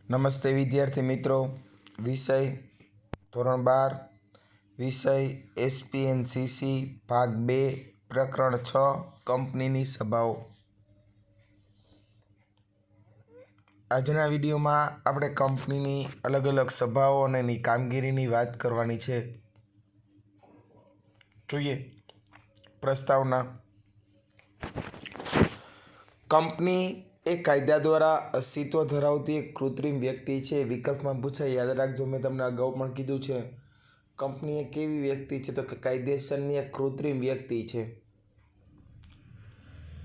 નમસ્તે વિદ્યાર્થી મિત્રો, વિષય ધોરણ 12, વિષય એસપીએનસીસી ભાગ 2, પ્રકરણ 6, કંપનીની સભાઓ. આજના વિડીયોમાં આપણે કંપનીની અલગ અલગ સભાઓ અને એની કામગીરીની વાત કરવાની છે. જોઈએ પ્રસ્તાવના. કંપની એ કાયદા દ્વારા અસ્તિત્વ ધરાવતી એક કૃત્રિમ વ્યક્તિ છે. વિકલ્પમાં પૂછાય, યાદ રાખજો, મેં તમને અગાઉ પણ કીધું છે. કંપની એક કેવી વ્યક્તિ છે? તો કે કાયદેસરની એક કૃત્રિમ વ્યક્તિ છે.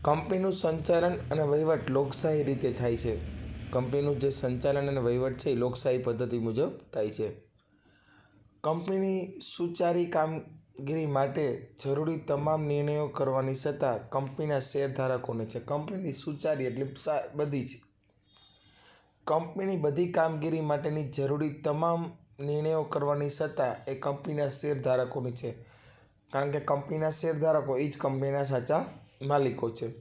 કંપનીનું સંચાલન અને વહીવટ લોકશાહી રીતે થાય છે. કંપનીનું જે સંચાલન અને વહીવટ છે એ લોકશાહી પદ્ધતિ મુજબ થાય છે. કંપનીની સુચારી કામગીરી માટે જરૂરી તમામ નિર્ણયો કરવાની સત્તા કંપનીના શેરધારકોને છે. કંપનીની સુચારી એટલે બધી જ કંપનીની બધી કામગીરી માટેની જરૂરી તમામ નિર્ણયો કરવાની સત્તા એ કંપનીના શેરધારકોની છે. કારણ કે કંપનીના શેરધારકો એ જ કંપનીના સાચા માલિકો છે.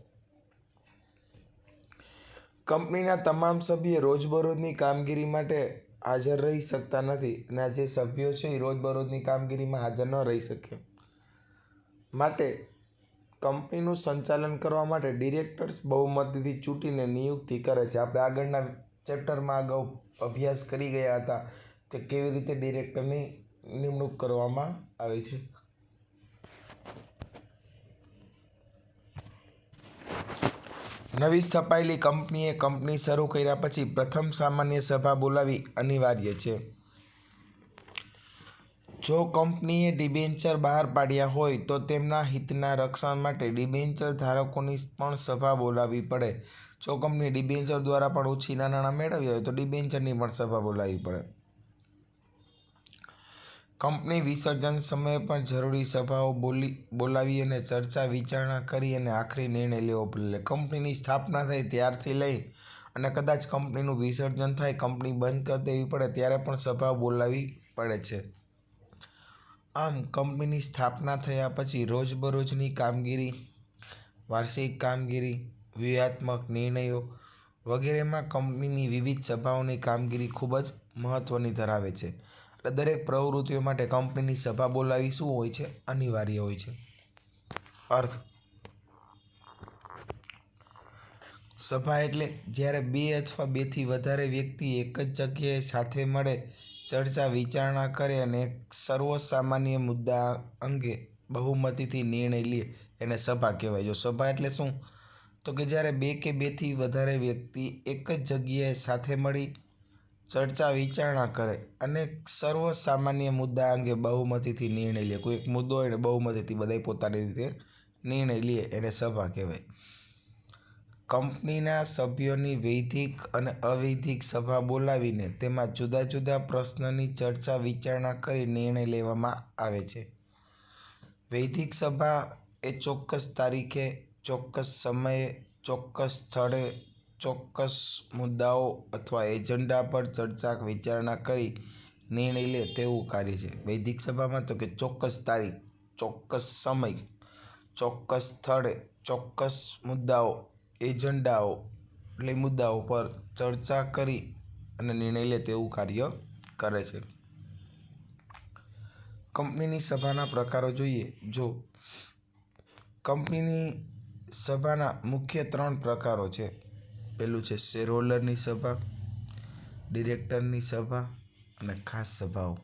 કંપનીના તમામ સભ્યો રોજબરોજની કામગીરી માટે હાજર રહી શકતા નથી અને આ જે સભ્યો છે એ રોજબરોજની કામગીરીમાં હાજર ન રહી શકે. માટે કંપનીનું સંચાલન કરવા માટે ડિરેક્ટર્સ બહુમતીથી ચૂંટીને નિયુક્તિ કરે છે. આપણે આગળના ચેપ્ટરમાં અગાઉ અભ્યાસ કરી ગયા હતા કે કેવી રીતે ડિરેક્ટરની નિમણૂક કરવામાં આવે છે. નવી સ્થપાયેલી કંપનીએ કંપની શરૂ કર્યા પછી પ્રથમ સામાન્ય સભા બોલાવવી અનિવાર્ય છે. જો કંપનીએ ડિબેન્ચર બહાર પાડ્યા હોય તો તેમના હિતના રક્ષણ માટે ડિબેન્ચર ધારકોની પણ સભા બોલાવવી પડે. જો કંપની ડિબેન્ચર દ્વારા પણ ઓછીના નાણાં મેળવ્યા હોય તો ડિબેન્ચરની પણ સભા બોલાવવી પડે. કંપની વિસર્જન સમયે પણ જરૂરી સભાઓ બોલાવી અને ચર્ચા વિચારણા કરી અને આખરી નિર્ણય લેવો પડે. કંપનીની સ્થાપના થઈ ત્યારથી લઈ અને કદાચ કંપનીનું વિસર્જન થાય, કંપની બંધ કરી દેવી પડે ત્યારે પણ સભા બોલાવવી પડે છે. આમ કંપનીની સ્થાપના થયા પછી રોજબરોજની કામગીરી, વાર્ષિક કામગીરી, વ્યૂહાત્મક નિર્ણયો વગેરેમાં કંપનીની વિવિધ સભાઓની કામગીરી ખૂબ જ મહત્વની ધરાવે છે. એટલે દરેક પ્રવૃત્તિઓ માટે કંપનીની સભા બોલાવવી શું હોય છે? અનિવાર્ય હોય છે. અર્થ: સભા એટલે જ્યારે બે અથવા બેથી વધારે વ્યક્તિ એક જ જગ્યાએ સાથે મળે, ચર્ચા વિચારણા કરે અને એક સર્વસામાન્ય મુદ્દા અંગે બહુમતીથી નિર્ણય લે એને સભા કહેવાય. જો સભા એટલે શું? તો કે જ્યારે બે કે બેથી વધારે વ્યક્તિ એક જ જગ્યાએ સાથે મળી, ચર્ચા વિચારણા કરે અને સર્વસામાન્ય મુદ્દા અંગે બહુમતીથી નિર્ણય લે. કોઈ એક મુદ્દો હોય ને બહુમતીથી બધા પોતાની રીતે નિર્ણય લે એને સભા કહેવાય. કંપનીના સભ્યોની વૈધિક અને અવૈધિક સભા બોલાવીને તેમાં જુદા જુદા પ્રશ્નની ચર્ચા વિચારણા કરી નિર્ણય લેવામાં આવે છે. વૈધિક સભા એ ચોક્કસ તારીખે, ચોક્કસ સમયે, ચોક્કસ સ્થળે, ચોક્કસ મુદ્દાઓ અથવા એજન્ડા પર ચર્ચા વિચારણા કરી નિર્ણય લે તેવું કાર્ય છે. વૈધિક સભામાં તો કે ચોક્કસ તારીખ, ચોક્કસ સમય, ચોક્કસ સ્થળે, ચોક્કસ મુદ્દાઓ, એજન્ડાઓ એટલે મુદ્દાઓ પર ચર્ચા કરી અને નિર્ણય લે તેવું કાર્ય કરે છે. કંપનીની સભાના પ્રકારો જોઈએ. જો કંપનીની સભાના મુખ્ય 3 પ્રકારો છે. પહેલું છે શેરહોલ્ડરની સભા, ડિરેક્ટરની સભા અને ખાસ સભાઓ.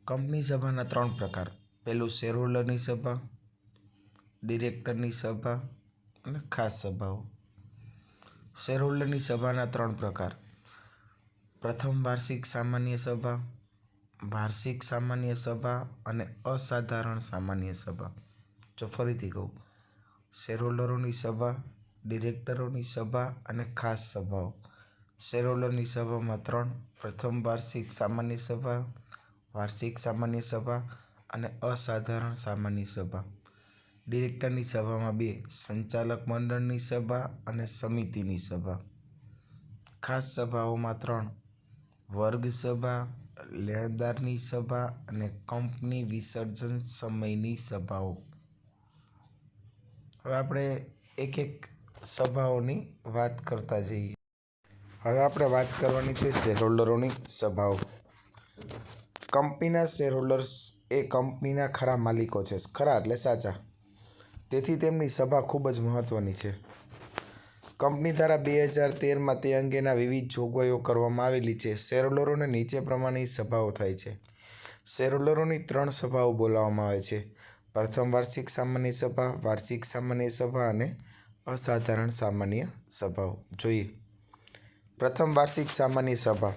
કંપની સભાના 3 પ્રકાર. પહેલું શેરહોલ્ડરની સભા, ડિરેક્ટરની સભા અને ખાસ સભાઓ. શેરહોલ્ડરની સભાના 3 પ્રકાર. પ્રથમ વાર્ષિક સામાન્ય સભા, વાર્ષિક સામાન્ય સભા અને અસાધારણ સામાન્ય સભા. જો ફરીથી કહું, શેરહોલ્ડરોની સભા, ડિરેક્ટરોની સભા અને ખાસ સભાઓ. શેરહોલ્ડરની સભામાં 3: પ્રથમ વાર્ષિક સામાન્ય સભા, વાર્ષિક સામાન્ય સભા અને અસાધારણ સામાન્ય સભા. ડિરેક્ટરની સભામાં 2: સંચાલક મંડળની સભા અને સમિતિની સભા. ખાસ સભાઓમાં 3: વર્ગ સભા, લેણદારની સભા અને કંપની વિસર્જન સમયની સભાઓ. હવે આપણે એક એક સભાઓની વાત કરતા જઈએ. હવે આપણે વાત કરવાની છે શેરહોલ્ડરોની સભાઓ. કંપનીના શેરહોલ્ડર્સ એ કંપનીના ખરા માલિકો છે. ખરા એટલે સાચા. તેથી તેમની સભા ખૂબ જ મહત્વની છે. કંપની ધારા 2013માં તે અંગેના વિવિધ જોગવાઈઓ કરવામાં આવેલી છે. શેરહોલ્ડરોને નીચે પ્રમાણેની સભાઓ થાય છે. શેરહોલ્ડરોની 3 સભાઓ બોલાવવામાં આવે છે. પ્રથમ વાર્ષિક સામાન્ય સભા, વાર્ષિક સામાન્ય સભા અને અસાધારણ સામાન્ય સભાઓ. જોઈએ પ્રથમ વાર્ષિક સામાન્ય સભા.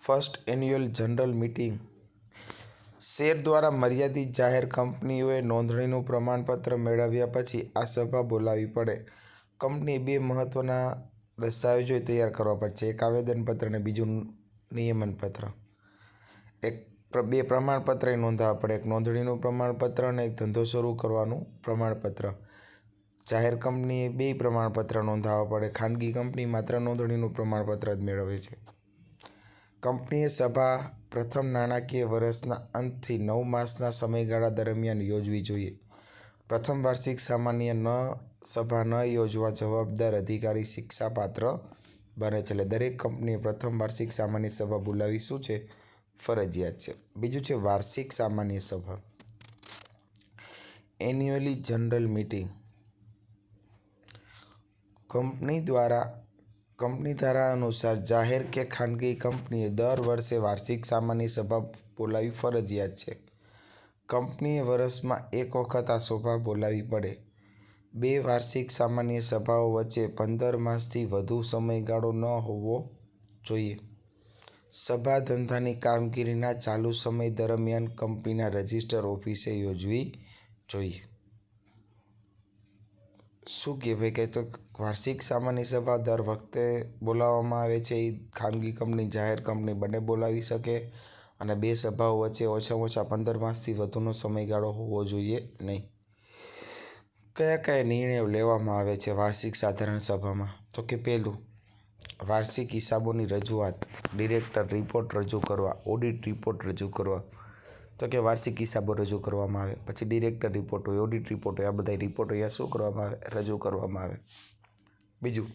First annual general meeting. Share દ્વારા મર્યાદિત જાહેર કંપનીઓએ નોંધણીનું પ્રમાણપત્ર મેળવ્યા પછી આ સભા બોલાવવી પડે. કંપનીએ 2 મહત્વના દસ્તાવેજો તૈયાર કરવા પડશે. એક આવેદનપત્ર અને બીજું નિયમનપત્ર. 2 પ્રમાણપત્ર નોંધાવવા પડે. એક નોંધણીનું પ્રમાણપત્ર અને એક ધંધો શરૂ કરવાનું પ્રમાણપત્ર. જાહેર કંપનીએ 2 પ્રમાણપત્ર નોંધાવવા પડે. ખાનગી કંપની માત્ર નોંધણીનું પ્રમાણપત્ર જ મેળવે છે. કંપનીએ સભા પ્રથમ નાણાકીય વર્ષના અંતથી 9 માસના સમયગાળા દરમિયાન યોજવી જોઈએ. પ્રથમ વાર્ષિક સામાન્ય સભા ન યોજવા જવાબદાર અધિકારી શિક્ષાપાત્ર બને છે. એટલે દરેક કંપનીએ પ્રથમ વાર્ષિક સામાન્ય સભા બોલાવવી શું છે? ફરજિયાત છે. બીજું છે વાર્ષિક સામાન્ય સભા. Annually general meeting. કંપની ધારા અનુસાર જાહેર કે ખાનગી કંપનીએ દર વર્ષે વાર્ષિક સામાન્ય સભા બોલાવવી ફરજિયાત છે. કંપનીએ વર્ષમાં 1 વખત આ સભા બોલાવવી પડે. 2 વાર્ષિક સામાન્ય સભાઓ વચ્ચે 15 માસથી વધુ સમયગાળો ન હોવો જોઈએ. સભા ધંધાની કામગીરીના ચાલુ સમય દરમિયાન કંપનીના રજિસ્ટર ઓફિસે યોજવી જોઈએ. શું કે ભાઈ કે તો વાર્ષિક સામાન્ય સભા દર વખતે બોલાવવામાં આવે છે. એ ખાનગી કંપની જાહેર કંપની બંને બોલાવી શકે અને 2 સભાઓ વચ્ચે ઓછામાં ઓછા 15 માસથી વધુનો સમયગાળો હોવો જોઈએ નહીં. કયા કયા નિર્ણયો લેવામાં આવે છે વાર્ષિક સાધારણ સભામાં? તો કે પહેલું, વાર્ષિક હિસાબોની રજૂઆત. ડિરેક્ટર રિપોર્ટ રજૂ કરવા, ઓડિટ રિપોર્ટ રજૂ કરવા. તો કે વાર્ષિક હિસાબો રજૂ કરવામાં આવે. પછી ડિરેક્ટર રિપોર્ટ હોય, ઓડિટ રિપોર્ટ હોય, આ બધા રિપોર્ટ અહીંયા શું કરવામાં આવે? રજૂ કરવામાં આવે. બીજું,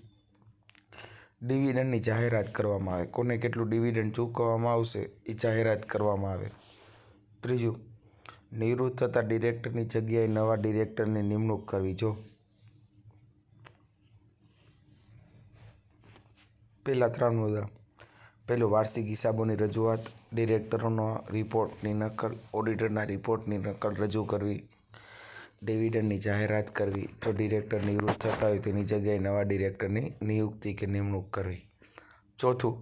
ડિવિડન્ડની જાહેરાત કરવામાં આવે. કોને કેટલું ડિવિડન્ડ ચૂકવવામાં આવશે એ જાહેરાત કરવામાં આવે. ત્રીજું, નિવૃત્ત થતા ડિરેક્ટરની જગ્યાએ નવા ડિરેક્ટરની નિમણૂક કરવી. જો પહેલા 3 મુદ્દા. પહેલું, વાર્ષિક હિસાબોની રજૂઆત, ડિરેક્ટરોના રિપોર્ટની નકલ, ઓડિટરના રિપોર્ટની નકલ રજૂ કરવી, ડિવિડન્ડની જાહેરાત કરવી. જો ડિરેક્ટર નિવૃત્ત થતા હોય તેની જગ્યાએ નવા ડિરેક્ટરની નિયુક્તિ કે નિમણૂક કરવી. ચોથું,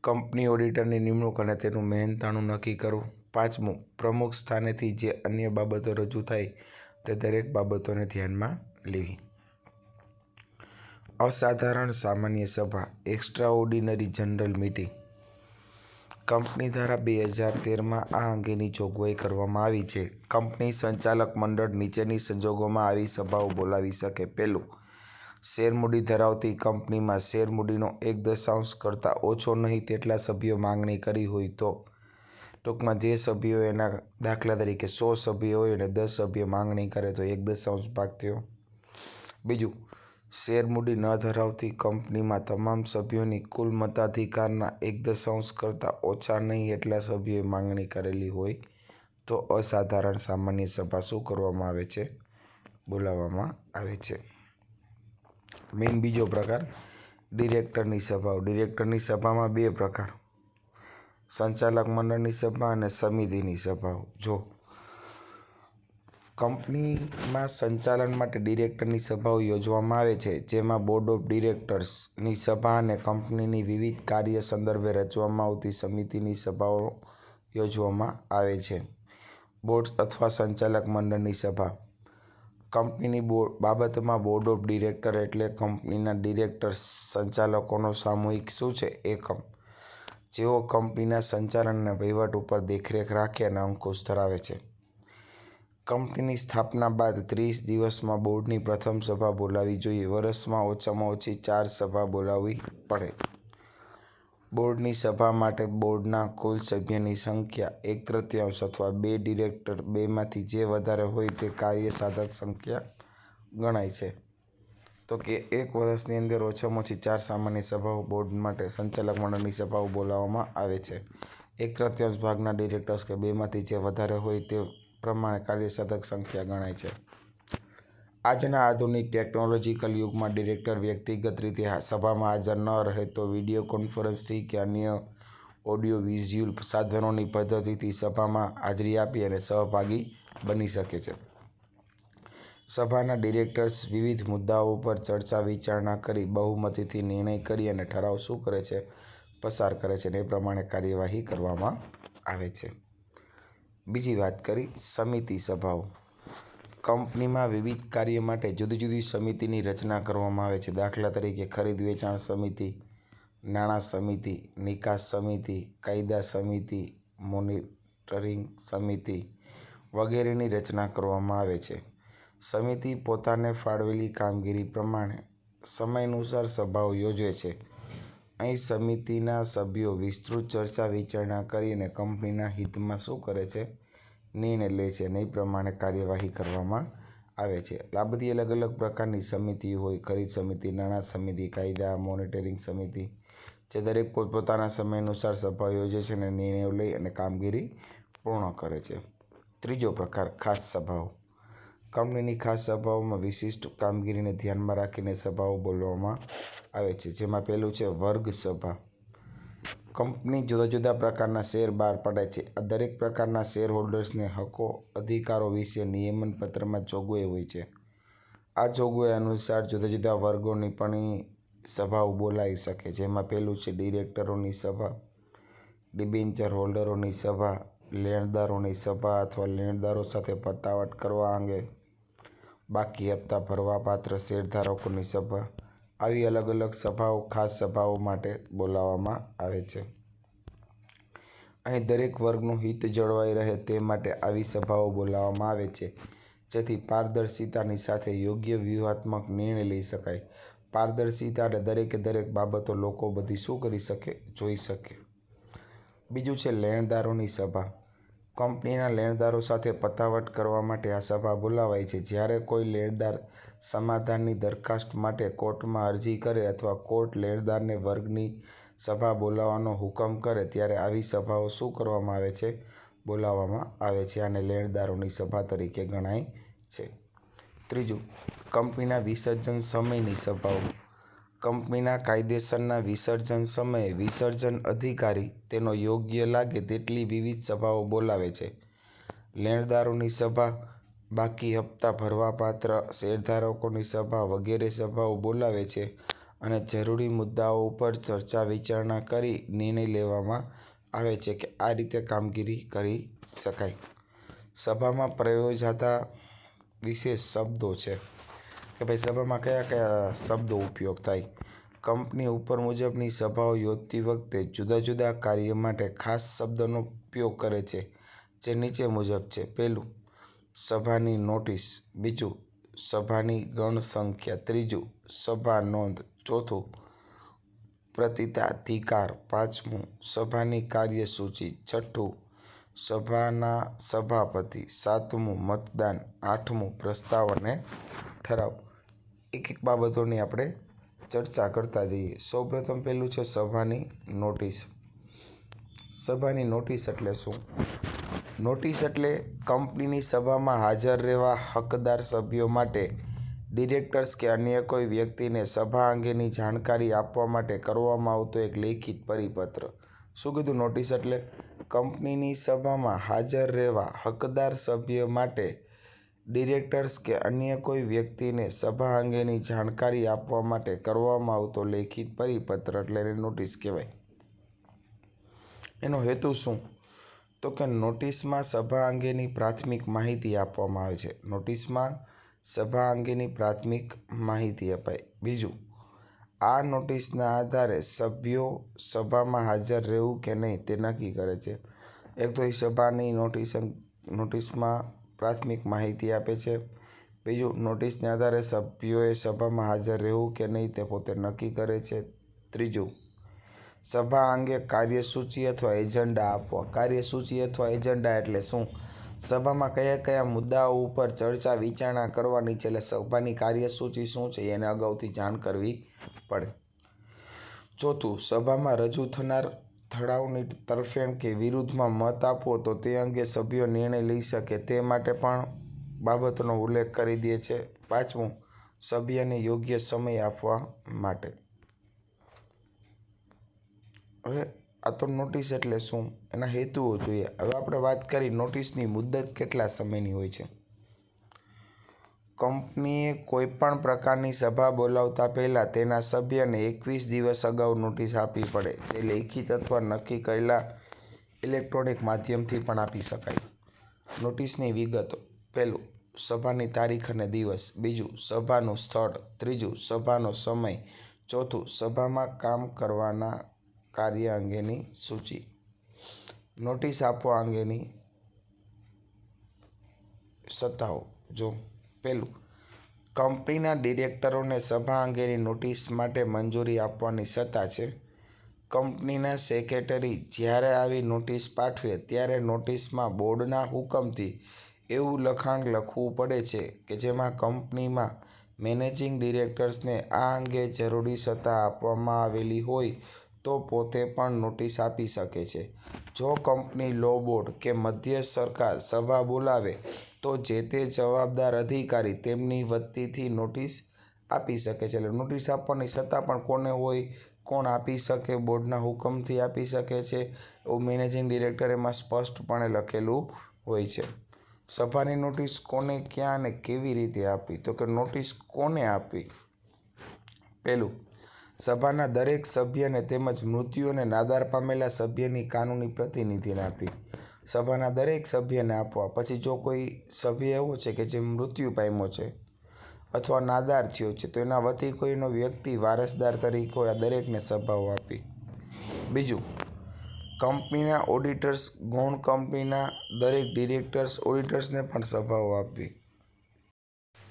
કંપની ઓડિટરની નિમણૂક અને તેનું મહેનતાણું નક્કી કરવું. પાંચમું, પ્રમુખ સ્થાનેથી જે અન્ય બાબતો રજૂ થાય તે દરેક બાબતોને ધ્યાનમાં લેવી. અસાધારણ સામાન્ય સભા. Extraordinary general meeting. કંપની ધારા 2013માં આ અંગેની જોગવાઈ કરવામાં આવી છે. કંપની સંચાલક મંડળ નીચેની સંજોગોમાં આવી સભાઓ બોલાવી શકે. પહેલું, શેરમૂડી ધરાવતી કંપનીમાં શેરમૂડીનો 1/10 કરતાં ઓછો નહીં તેટલા સભ્યો માંગણી કરી હોય તો. ટૂંકમાં જે સભ્યો એના દાખલા તરીકે 100 સભ્યો હોય અને 10 સભ્યો માંગણી કરે તો 1/10 ભાગ થયો. બીજું, શેરમૂડી ન ધરાવતી કંપનીમાં તમામ સભ્યોની કુલ મતાધિકારના 1/10 કરતાં ઓછા નહીં એટલા સભ્યોએ માંગણી કરેલી હોય તો અસાધારણ સામાન્ય સભા શું કરવામાં આવે છે? બોલાવવામાં આવે છે. મેઇન બીજો પ્રકાર, ડિરેક્ટરની સભાઓ. ડિરેક્ટરની સભામાં 2 પ્રકાર, સંચાલક મંડળની સભા અને સમિતિની સભાઓ. જો કંપનીમાં સંચાલન માટે ડિરેક્ટરની સભાઓ યોજવામાં આવે છે, જેમાં બોર્ડ ઓફ ડિરેક્ટર્સની સભા અને કંપનીની વિવિધ કાર્ય સંદર્ભે રચવામાં આવતી સમિતિની સભાઓ યોજવામાં આવે છે. બોર્ડ અથવા સંચાલક મંડળની સભા. કંપનીની બાબતમાં બોર્ડ ઓફ ડિરેક્ટર એટલે કંપનીના ડિરેક્ટર્સ સંચાલકોનો સામૂહિક શું છે? એકમ, જેઓ કંપનીના સંચાલન અને વહીવટ ઉપર દેખરેખ રાખે અને અંકુશ ધરાવે છે. કંપનીની સ્થાપના બાદ 30 દિવસમાં બોર્ડની પ્રથમ સભા બોલાવવી જોઈએ. વર્ષમાં ઓછામાં ઓછી 4 સભા બોલાવવી પડે. બોર્ડની સભા માટે બોર્ડના કુલ સભ્યની સંખ્યા 1/3 અથવા 2 ડિરેક્ટર, 2માંથી જે વધારે હોય તે કાર્યસાધક સંખ્યા ગણાય છે. તો કે 1 વર્ષની અંદર ઓછામાં ઓછી 4 સામાન્ય સભાઓ બોર્ડ માટે સંચાલક મંડળની સભાઓ બોલાવવામાં આવે છે. 1/3 ભાગના ડિરેક્ટર્સ કે 2માંથી જે વધારે હોય તે પ્રમાણે કાર્યસાધક સંખ્યા ગણાય છે. આજના આધુનિક ટેકનોલોજીકલ યુગમાં ડિરેક્ટર વ્યક્તિગત રીતે સભામાં હાજર ન રહે તો વિડીયો કોન્ફરન્સથી કે અન્ય ઓડિયો વિઝ્યુઅલ સાધનોની પદ્ધતિથી સભામાં હાજરી આપી અને સહભાગી બની શકે છે. સભાના ડિરેક્ટર્સ વિવિધ મુદ્દાઓ પર ચર્ચા વિચારણા કરી બહુમતીથી નિર્ણય કરી અને ઠરાવ શું કરે છે પસાર કરે છે અને એ પ્રમાણે કાર્યવાહી કરવામાં આવે છે. બીજી વાત કરી સમિતિ સભાઓ. કંપનીમાં વિવિધ કાર્ય માટે જુદી જુદી સમિતિની રચના કરવામાં આવે છે. દાખલા તરીકે ખરીદ વેચાણ સમિતિ, નાણાં સમિતિ, નિકાસ સમિતિ, કાયદા સમિતિ, મોનિટરિંગ સમિતિ વગેરેની રચના કરવામાં આવે છે. સમિતિ પોતાને ફાળવેલી કામગીરી પ્રમાણે સમયાનુસાર સભાઓ યોજે છે. અહીં સમિતિના સભ્યો વિસ્તૃત ચર્ચા વિચારણા કરીને કંપનીના હિતમાં શું કરે છે નિર્ણય લે છે અને એ પ્રમાણે કાર્યવાહી કરવામાં આવે છે. આ બધી અલગ અલગ પ્રકારની સમિતિઓ હોય, ખરીદ સમિતિ, નાણાં સમિતિ, કાયદા, મોનિટરિંગ સમિતિ, જે દરેક પોતપોતાના સમયાનુસાર સભા યોજે છે અને નિર્ણયો લઈ અને કામગીરી પૂર્ણ કરે છે. ત્રીજો પ્રકાર ખાસ સભાઓ. કંપનીની ખાસ સભાઓમાં વિશિષ્ટ કામગીરીને ધ્યાનમાં રાખીને સભાઓ બોલાવવામાં આવે છે. જેમાં પહેલું છે વર્ગ સભા. કંપની જુદા જુદા પ્રકારના શેર બહાર પાડે છે. આ દરેક પ્રકારના શેર હોલ્ડર્સને હકો અધિકારો વિશે નિયમન પત્રમાં જોગવાઈ હોય છે. આ જોગવાઈ અનુસાર જુદા જુદા વર્ગોની પણ સભાઓ બોલાવી શકે. જેમાં પહેલું છે ડિરેક્ટરોની સભા, ડિબેન્ચર હોલ્ડરોની સભા, લેણદારોની સભા અથવા લેણદારો સાથે પતાવટ કરવા અંગે બાકી હપ્તા ભરવાપાત્ર શેરધારકોની સભા. આવી અલગ અલગ સભાઓ ખાસ સભાઓ માટે બોલાવવામાં આવે છે. અહીં દરેક વર્ગનું હિત જળવાઈ રહે તે માટે આવી સભાઓ બોલાવવામાં આવે છે, જેથી પારદર્શિતાની સાથે યોગ્ય વ્યૂહાત્મક નિર્ણય લઈ શકાય. પારદર્શિતા એટલે દરેકે દરેક બાબતો લોકો બધી શું કરી શકે, જોઈ શકે. બીજું છે લેણદારોની સભા. કંપનીના લેણદારો સાથે પતાવટ કરવા માટે આ સભા બોલાવાય છે. જ્યારે કોઈ લેણદાર સમાધાનની દરખાસ્ત માટે કોર્ટમાં અરજી કરે અથવા કોર્ટ લેણદારને વર્ગની સભા બોલાવવાનો હુકમ કરે ત્યારે આવી સભાઓ શું કરવામાં આવે છે, બોલાવવામાં આવે છે. આને લેણદારોની સભા તરીકે ગણાય છે. ત્રીજું, કંપનીના વિસર્જન સમયની સભાઓ. કંપનીના કાયદેસરના વિસર્જન સમયે વિસર્જન અધિકારી તેનો યોગ્ય લાગે તેટલી વિવિધ સભાઓ બોલાવે છે. લેણદારોની સભા, બાકી હપ્તા ભરવાપાત્ર શેરધારકોની સભા વગેરે સભાઓ બોલાવે છે અને જરૂરી મુદ્દાઓ ઉપર ચર્ચા વિચારણા કરી નિર્ણય લેવામાં આવે છે કે આ રીતે કામગીરી કરી શકાય. સભામાં પ્રયોજાતા વિશેષ શબ્દો છે કે ભાઈ સભામાં કયા કયા શબ્દો ઉપયોગ થાય. કંપની ઉપર મુજબની સભાઓ યોજતી વખતે જુદા જુદા કાર્ય માટે ખાસ શબ્દનો ઉપયોગ કરે છે, જે નીચે મુજબ છે. પહેલું, સભાની નોટિસ. બીજું, સભાની ગણસંખ્યા. ત્રીજું, સભા નોંધ. ચોથું, પ્રતિતાધિકાર. પાંચમું, સભાની કાર્યસૂચિ. છઠ્ઠું, સભાના સભાપતિ. સાતમું, મતદાન. આઠમું, પ્રસ્તાવ અને ઠરાવ. એક એક બાબતોની આપણે ચર્ચા કરતા જઈએ. સૌપ્રથમ પહેલું છે સભાની નોટિસ. સભાની નોટિસ એટલે શું? નોટિસ એટલે કંપનીની સભામાં હાજર રહેવા હકદાર સભ્યો માટે ડિરેક્ટર્સ કે અન્ય કોઈ વ્યક્તિને સભા અંગેની જાણકારી આપવા માટે કરવામાં આવતો એક લેખિત પરિપત્ર. શું કીધું? નોટિસ એટલે કંપનીની સભામાં હાજર રહેવા હકદાર સભ્ય માટે ડિરેક્ટર્સ કે અન્ય કોઈ વ્યક્તિને સભા અંગેની જાણકારી આપવા માટે કરવામાં આવતો લેખિત પરિપત્ર એટલે એને નોટિસ કહેવાય. એનો હેતુ શું? તો કે નોટિસમાં સભા અંગેની પ્રાથમિક માહિતી આપવામાં આવે છે. નોટિસમાં સભા અંગેની પ્રાથમિક માહિતી અપાય. બીજું, આ નોટિસના આધારે સભ્યો સભામાં હાજર રહેવું કે નહીં તે નક્કી કરે છે. એક તો એ સભાની નોટિસમાં પ્રાથમિક માહિતી આપે છે. બીજું, નોટિસના આધારે સભ્યોએ સભામાં હાજર રહેવું કે નહીં તે પોતે નક્કી કરે છે. ત્રીજું, સભા અંગે કાર્યસૂચિ અથવા એજન્ડા આપવા. કાર્યસૂચિ અથવા એજન્ડા એટલે શું? સભામાં કયા કયા મુદ્દાઓ ઉપર ચર્ચા વિચારણા કરવાની છે, એટલે સભાની કાર્યસૂચિ શું છે એને અગાઉથી જાણ કરવી પડે. ચોથું, સભામાં રજૂ થનાર ઠરાવની તરફેણ કે વિરુદ્ધમાં મત આપવો તો તે અંગે સભ્યો નિર્ણય લઈ શકે તે માટે પણ બાબતોનો ઉલ્લેખ કરી દે છે. પાંચમું, સભ્યને યોગ્ય સમય આપવા માટે. હવે આ તો નોટિસ એટલે શું, એના હેતુઓ જોઈએ. હવે આપણે વાત કરી નોટિસની મુદ્દત કેટલા સમયની હોય છે. કંપનીએ કોઈપણ પ્રકારની સભા બોલાવતા પહેલાં તેના સભ્યને 21 દિવસ અગાઉ નોટિસ આપવી પડે, જે લેખિત અથવા નક્કી કરેલા ઇલેક્ટ્રોનિક માધ્યમથી પણ આપી શકાય. નોટિસની વિગતો: પહેલું, સભાની તારીખ અને દિવસ. બીજું, સભાનું સ્થળ. ત્રીજું, સભાનો સમય. ચોથું, સભામાં કામ કરવાના કાર્ય અંગેની સૂચિ. નોટિસ આપવા અંગેની સત્તાઓ જો. પહેલું, કંપનીના ડિરેક્ટરોને સભા અંગેની નોટિસ માટે મંજૂરી આપવાની સત્તા છે. કંપનીના સેક્રેટરી જ્યારે આવી નોટિસ પાઠવે ત્યારે નોટિસમાં બોર્ડના હુકમથી એવું લખાણ લખવું પડે છે કે જેમાં કંપનીમાં મેનેજિંગ ડિરેક્ટર્સને આ અંગે જરૂરી સત્તા આપવામાં આવેલી હોય તો પોતે પણ નોટિસ આપી શકે છે. જો કંપની લો બોર્ડ કે મધ્ય સરકાર સભા બોલાવે તો જે તે જવાબદાર અધિકારી તેમની વતીથી નોટિસ આપી શકે છે. એટલે નોટિસ આપવાની સત્તા પણ કોને હોય, કોણ આપી શકે, બોર્ડના હુકમથી આપી શકે છે એવું મેનેજિંગ ડિરેક્ટર એમાં સ્પષ્ટપણે લખેલું હોય છે. સભાની નોટિસ કોને, ક્યાં અને કેવી રીતે આપવી, તો કે નોટિસ કોને આપવી. પહેલું, સભાના દરેક સભ્યને તેમજ મૃત્યુ અને નાદાર પામેલા સભ્યની કાનૂની પ્રતિનિધિને આપવી. સભાના દરેક સભ્યને આપવા. પછી જો કોઈ સભ્ય એવો છે કે જે મૃત્યુ પામ્યો છે અથવા નાદાર થયો છે તો એના વતી કોઈનો વ્યક્તિ વારસદાર તરીકે હોય, આ દરેકને સભાઓ આપવી. બીજું, કંપનીના ઓડિટર્સ, ગૌણ કંપનીના દરેક ડિરેક્ટર્સ, ઓડિટર્સને પણ સભાઓ આપવી.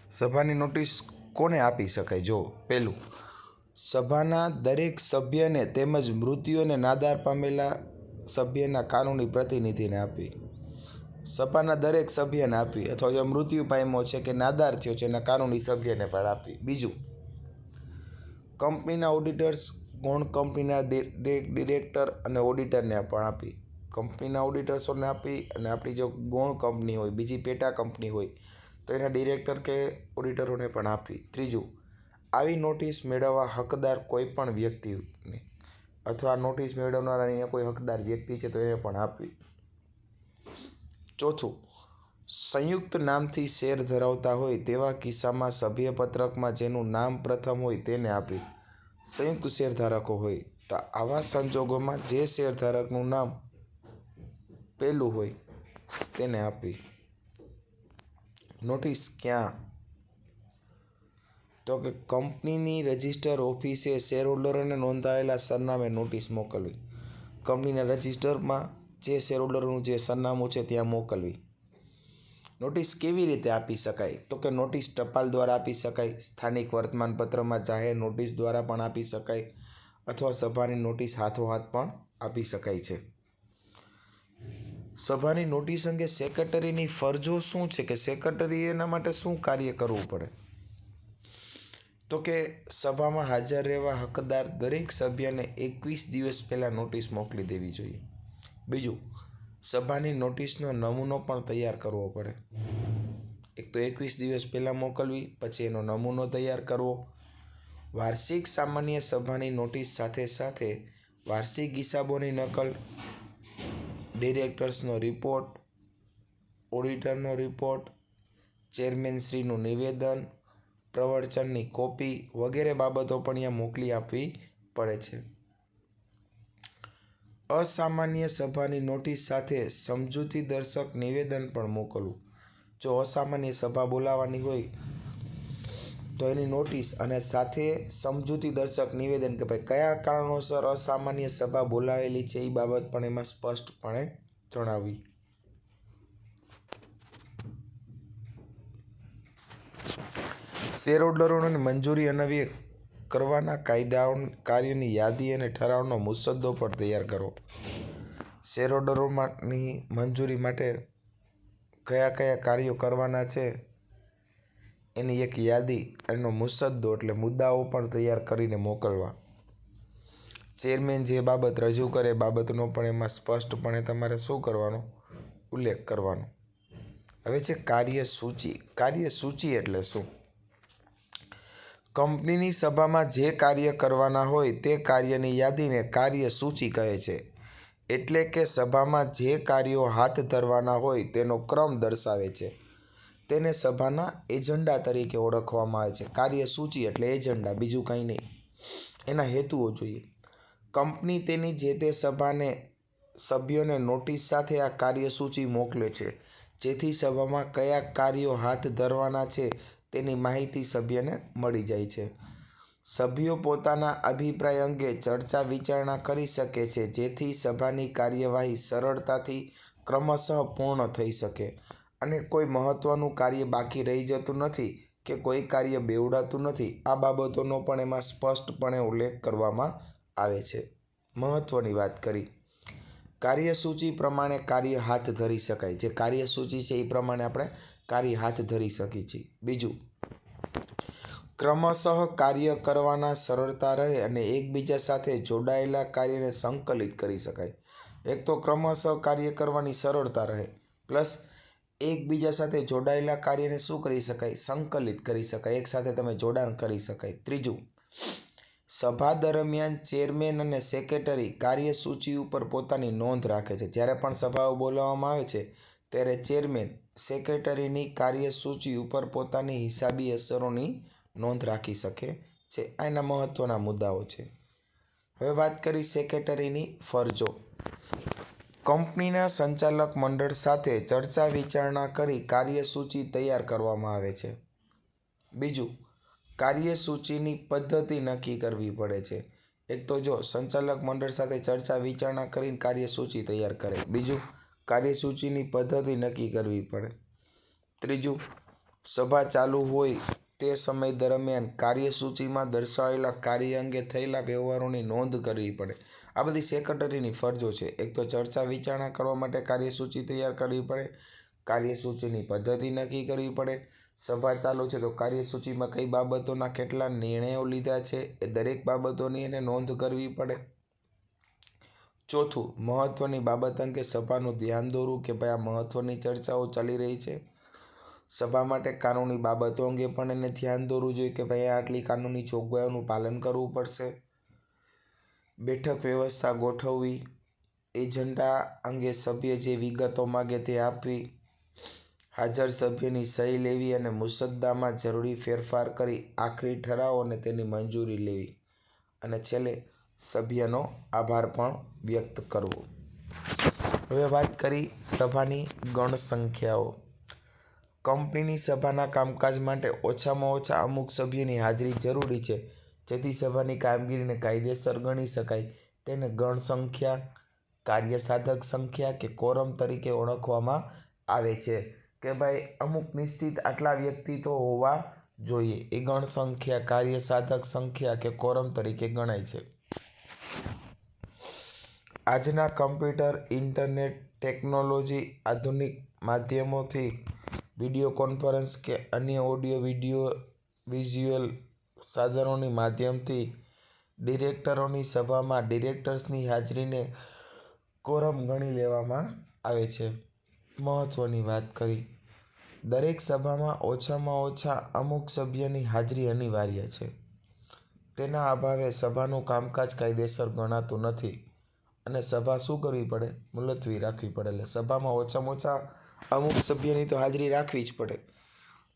સભાની નોટિસ કોને આપી શકાય જો. પહેલું, સભાના દરેક સભ્યને તેમજ મૃત્યુ અને નાદાર પામેલા સભ્યના કાનૂની પ્રતિનિધિને આપવી. સભાના દરેક સભ્યને આપવી અથવા જો મૃત્યુ પામ્યો છે કે નાદાર થયો છે એના કાનૂની સભ્યને પણ આપવી. બીજું, કંપનીના ઓડિટર્સ, ગૌણ કંપનીના ડિરેક્ટર અને ઓડિટરને પણ આપી. કંપનીના ઓડિટર્સોને આપી અને આપણી જો ગૌણ કંપની હોય, બીજી પેટા કંપની હોય તો એના ડિરેક્ટર કે ઓડિટરોને પણ આપી. ત્રીજું, આવી નોટિસ મેળવવા હકદાર કોઈ પણ વ્યક્તિને અથવા નોટિસ મેળવનાર અહીંયા કોઈ હકદાર વ્યક્તિ છે તો એને પણ આપવી. ચોથું, સંયુક્ત નામથી શેર ધરાવતા હોય તેવા કિસ્સામાં સભ્યપત્રકમાં જેનું નામ પ્રથમ હોય તેને આપવી. સંયુક્ત શેરધારકો હોય તો આવા સંજોગોમાં જે શેરધારકનું નામ પહેલું હોય તેને આપવી. નોટિસ ક્યાં, તો કે કંપનીની રજિસ્ટર ઓફિસે શેરહોલ્ડરોને નોંધાયેલા સરનામે નોટિસ મોકલવી. કંપનીના રજિસ્ટરમાં જે શેરહોલ્ડરોનું જે સરનામું છે ત્યાં મોકલવી. નોટિસ કેવી રીતે આપી શકાય, તો કે નોટિસ ટપાલ દ્વારા આપી શકાય, સ્થાનિક વર્તમાનપત્રમાં જાહેર નોટિસ દ્વારા પણ આપી શકાય અથવા સભાની નોટિસ હાથોહાથ પણ આપી શકાય છે. સભાની નોટિસ અંગે સેક્રેટરીની ફરજો શું છે, કે સેક્રેટરીએ એના માટે શું કાર્ય કરવું પડે, તો કે સભામાં હાજર રહેવા હકદાર દરેક સભ્યને 21 દિવસ પહેલાં નોટિસ મોકલી દેવી જોઈએ. બીજું, સભાની નોટિસનો નમૂનો પણ તૈયાર કરવો પડે. એક તો 21 દિવસ પહેલાં મોકલવી, પછી એનો નમૂનો તૈયાર કરવો. વાર્ષિક સામાન્ય સભાની નોટિસ સાથે સાથે વાર્ષિક હિસાબોની નકલ, ડિરેક્ટર્સનો રિપોર્ટ, ઓડિટરનો રિપોર્ટ, ચેરમેનશ્રીનું નિવેદન, પ્રવચનની કોપી વગેરે બાબતો પણ અહીંયા મોકલી આપવી પડે છે. અસામાન્ય સભાની નોટિસ સાથે સમજૂતી દર્શક નિવેદન પણ મોકલવું. જો અસામાન્ય સભા બોલાવવાની હોય તો એની નોટિસ અને સાથે સમજૂતી દર્શક નિવેદન કે ભાઈ કયા કારણોસર અસામાન્ય સભા બોલાવેલી છે એ બાબત પણ એમાં સ્પષ્ટપણે જણાવવી. શેરહોલ્ડરોને મંજૂરી અન્વયે કરવાના કાર્યોની યાદી અને ઠરાવનો મુસદ્દો પણ તૈયાર કરવો. શેરહોલ્ડરોની મંજૂરી માટે કયા કયા કાર્યો કરવાના છે એની એક યાદી, એનો મુસદ્દો એટલે મુદ્દાઓ પણ તૈયાર કરીને મોકલવા. ચેરમેન જે બાબત રજૂ કરે બાબતનો પણ એમાં સ્પષ્ટપણે તમારે શું કરવાનો? ઉલ્લેખ કરવાનો. હવે છે કાર્યસૂચિ. કાર્યસૂચિ એટલે શું? કંપનીની સભામાં જે કાર્ય કરવાના હોય તે કાર્યની યાદીને કાર્યસૂચિ કહે છે. એટલે કે સભામાં જે કાર્યો હાથ ધરવાના હોય તેનો ક્રમ દર્શાવે છે. તેને સભાના એજન્ડા તરીકે ઓળખવામાં આવે છે. કાર્યસૂચિ એટલે એજન્ડા, બીજું કંઈ નહીં. એના હેતુઓ જોઈએ. કંપની તેની જે તે સભાને સભ્યોને નોટિસ સાથે આ કાર્યસૂચિ મોકલે છે, જેથી સભામાં કયા કાર્યો હાથ ધરવાના છે તેની માહિતી સભ્યને મળી જાય છે. સભ્યો પોતાના અભિપ્રાય અંગે ચર્ચા વિચારણા કરી શકે છે, જેથી સભાની કાર્યવાહી સરળતાથી ક્રમશઃ પૂર્ણ થઈ શકે અને કોઈ મહત્ત્વનું કાર્ય બાકી રહી જતું નથી કે કોઈ કાર્ય બેવડાતું નથી. આ બાબતોનો પણ એમાં સ્પષ્ટપણે ઉલ્લેખ કરવામાં આવે છે. મહત્ત્વની વાત કરી. કાર્યસૂચિ પ્રમાણે કાર્ય હાથ ધરી શકાય. જે કાર્યસૂચિ છે એ પ્રમાણે આપણે કાર્ય હાથ ધરી શકીએ છીએ. બીજું, ક્રમશઃ કાર્ય કરવાના સરળતા રહે અને એકબીજા સાથે જોડાયેલા કાર્યને સંકલિત કરી શકાય. એક તો ક્રમશઃ કાર્ય કરવાની સરળતા રહે, પ્લસ એકબીજા સાથે જોડાયેલા કાર્યને શું કરી શકાય? સંકલિત કરી શકાય. એક સાથે તમે જોડાણ કરી શકાય. ત્રીજું, સભા દરમિયાન ચેરમેન અને સેક્રેટરી કાર્યસૂચિ ઉપર પોતાની નોંધ રાખે છે. જ્યારે પણ સભાઓ બોલાવવામાં આવે છે ત્યારે ચેરમેન સેક્રેટરીની કાર્યસૂચિ ઉપર પોતાની હિસાબી અસરોની નોંધ રાખી શકે છે. આ એના મહત્ત્વના મુદ્દાઓ છે. હવે વાત કરી સેક્રેટરીની ફરજો. કંપનીના સંચાલક મંડળ સાથે ચર્ચા વિચારણા કરી કાર્યસૂચિ તૈયાર કરવામાં આવે છે. બીજું, કાર્યસૂચિની પદ્ધતિ નક્કી કરવી પડે છે. એક તો જો સંચાલક મંડળ સાથે ચર્ચા વિચારણા કરીને કાર્યસૂચિ તૈયાર કરે. બીજું, કાર્યસૂચિની પદ્ધતિ નક્કી કરવી પડે. ત્રીજું, સભા ચાલુ હોય તે સમય દરમિયાન કાર્યસૂચિમાં દર્શાવેલા કાર્ય અંગે થયેલા વ્યવહારોની નોંધ કરવી પડે. આ બધી સેક્રેટરીની ફરજો છે. એક તો ચર્ચા વિચારણા કરવા માટે કાર્યસૂચિ તૈયાર કરવી પડે, કાર્યસૂચિની પદ્ધતિ નક્કી કરવી પડે, સભા ચાલુ છે તો કાર્યસૂચિમાં કઈ બાબતોના કેટલા નિર્ણયો લીધા છે એ દરેક બાબતોની એને નોંધ કરવી પડે. ચોથું, મહત્ત્વની બાબત અંગે સભાનું ધ્યાન દોરવું કે ભાઈ આ મહત્ત્વની ચર્ચાઓ ચાલી રહી છે. સભા માટે કાનૂની બાબતો અંગે પણ એને ધ્યાન દોરવું જોઈએ કે ભાઈ આટલી કાનૂની જોગવાઈઓનું પાલન કરવું પડશે. બેઠક વ્યવસ્થા ગોઠવવી, એજન્ડા અંગે સભ્ય જે વિગતો માગે તે આપવી, હાજર સભ્યની સહી લેવી અને મુસદ્દામાં જરૂરી ફેરફાર કરી આખરી ઠરાવ અને તેની મંજૂરી લેવી, અને છેલ્લે સભ્યનો આભાર પણ વ્યક્ત કરવો. હવે વાત કરી સભાની ગણસંખ્યાઓ. કંપનીની સભાના કામકાજ માટે ઓછામાં ઓછા અમુક સભ્યોની હાજરી જરૂરી છે, જેથી સભાની કામગીરીને કાયદેસર ગણી શકાય. તેને ગણસંખ્યા, કાર્યસાધક સંખ્યા કે કોરમ તરીકે ઓળખવામાં આવે છે કે ભાઈ અમુક નિશ્ચિત આટલા વ્યક્તિ તો હોવા જોઈએ. એ ગણસંખ્યા, કાર્યસાધક સંખ્યા કે કોરમ તરીકે ગણાય છે. આજના કમ્પ્યુટર, ઇન્ટરનેટ ટેકનોલોજી, આધુનિક માધ્યમોથી વિડીયો કોન્ફરન્સ કે અન્ય ઓડિયો વિડીયો વિઝ્યુઅલ સાધનોની માધ્યમથી ડિરેક્ટરોની સભામાં ડિરેક્ટર્સની હાજરીને કોરમ ગણી લેવામાં આવે છે. મહત્ત્વની વાત કરી. દરેક સભામાં ઓછામાં ઓછા અમુક સભ્યની હાજરી અનિવાર્ય છે. તેના અભાવે સભાનું કામકાજ કાયદેસર ગણાતું નથી અને સભા શું કરવી પડે? મુલતવી રાખવી પડે. એટલે સભામાં ઓછામાં ઓછા અમુક સભ્યની તો હાજરી રાખવી જ પડે.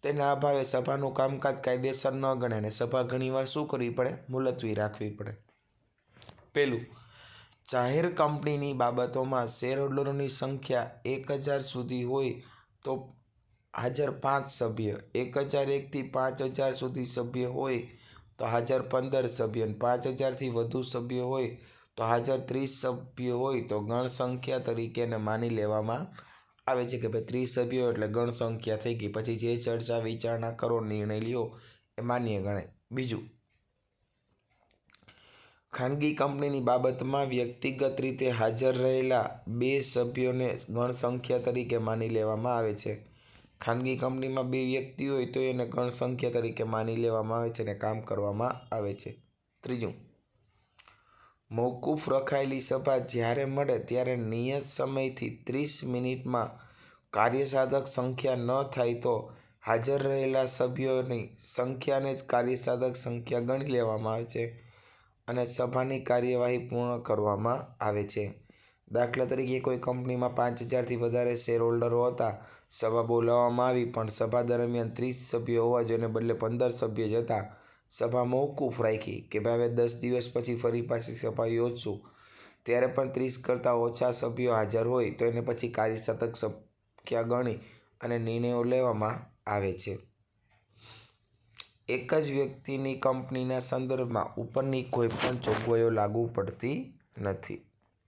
તેના અભાવે સભાનું કામકાજ કાયદેસર ન ગણે અને સભા ઘણીવાર શું કરવી પડે? મુલતવી રાખવી પડે. પહેલું, જાહેર કંપનીની બાબતોમાં શેરહોલ્ડરોની સંખ્યા 1000 સુધી હોય તો હાજર 5 સભ્ય, 1001 થી 5000 સુધી સભ્ય હોય તો હાજર 15 સભ્ય, 5000થી વધુ સભ્ય હોય તો હાજર 30 સભ્ય હોય તો ગણ સંખ્યા તરીકે એને માની લેવામાં આવે છે કે ભાઈ 30 સભ્યો એટલે ગણ સંખ્યા થઈ ગઈ. પછી જે ચર્ચા વિચારણા કરો, નિર્ણય લ્યો એ માન્ય ગણાય. બીજું, ખાનગી કંપનીની બાબતમાં વ્યક્તિગત રીતે હાજર રહેલા 2 સભ્યોને ગણસંખ્યા તરીકે માની લેવામાં આવે છે. ખાનગી કંપનીમાં 2 વ્યક્તિ હોય તો એને ગણસંખ્યા તરીકે માની લેવામાં આવે છે અને કામ કરવામાં આવે છે. ત્રીજું, મોકૂફ રખાયેલી સભા જ્યારે મળે ત્યારે નિયત સમયથી 30 મિનિટમાં કાર્યસાધક સંખ્યા ન થાય તો હાજર રહેલા સભ્યોની સંખ્યાને જ કાર્યસાધક સંખ્યા ગણી લેવામાં આવે છે અને સભાની કાર્યવાહી પૂર્ણ કરવામાં આવે છે. દાખલા તરીકે કોઈ કંપનીમાં 5000થી વધારે શેરહોલ્ડરો હતા. સભા બોલાવવામાં આવી પણ સભા દરમિયાન 30 સભ્યો હોવા જોઈએ બદલે 15 સભ્ય જ હતા. સભા મોકૂફ રાખી કે ભાઈ હવે 10 દિવસ પછી ફરી પાછી સભા યોજશું, ત્યારે પણ 30 કરતાં ઓછા સભ્યો હાજર હોય તો એને પછી કાર્યસાધક સંખ્યા ગણી અને નિર્ણયો લેવામાં આવે છે. એક જ વ્યક્તિની કંપનીના સંદર્ભમાં ઉપરની કોઈ પણ જોગવાઈઓ લાગુ પડતી નથી.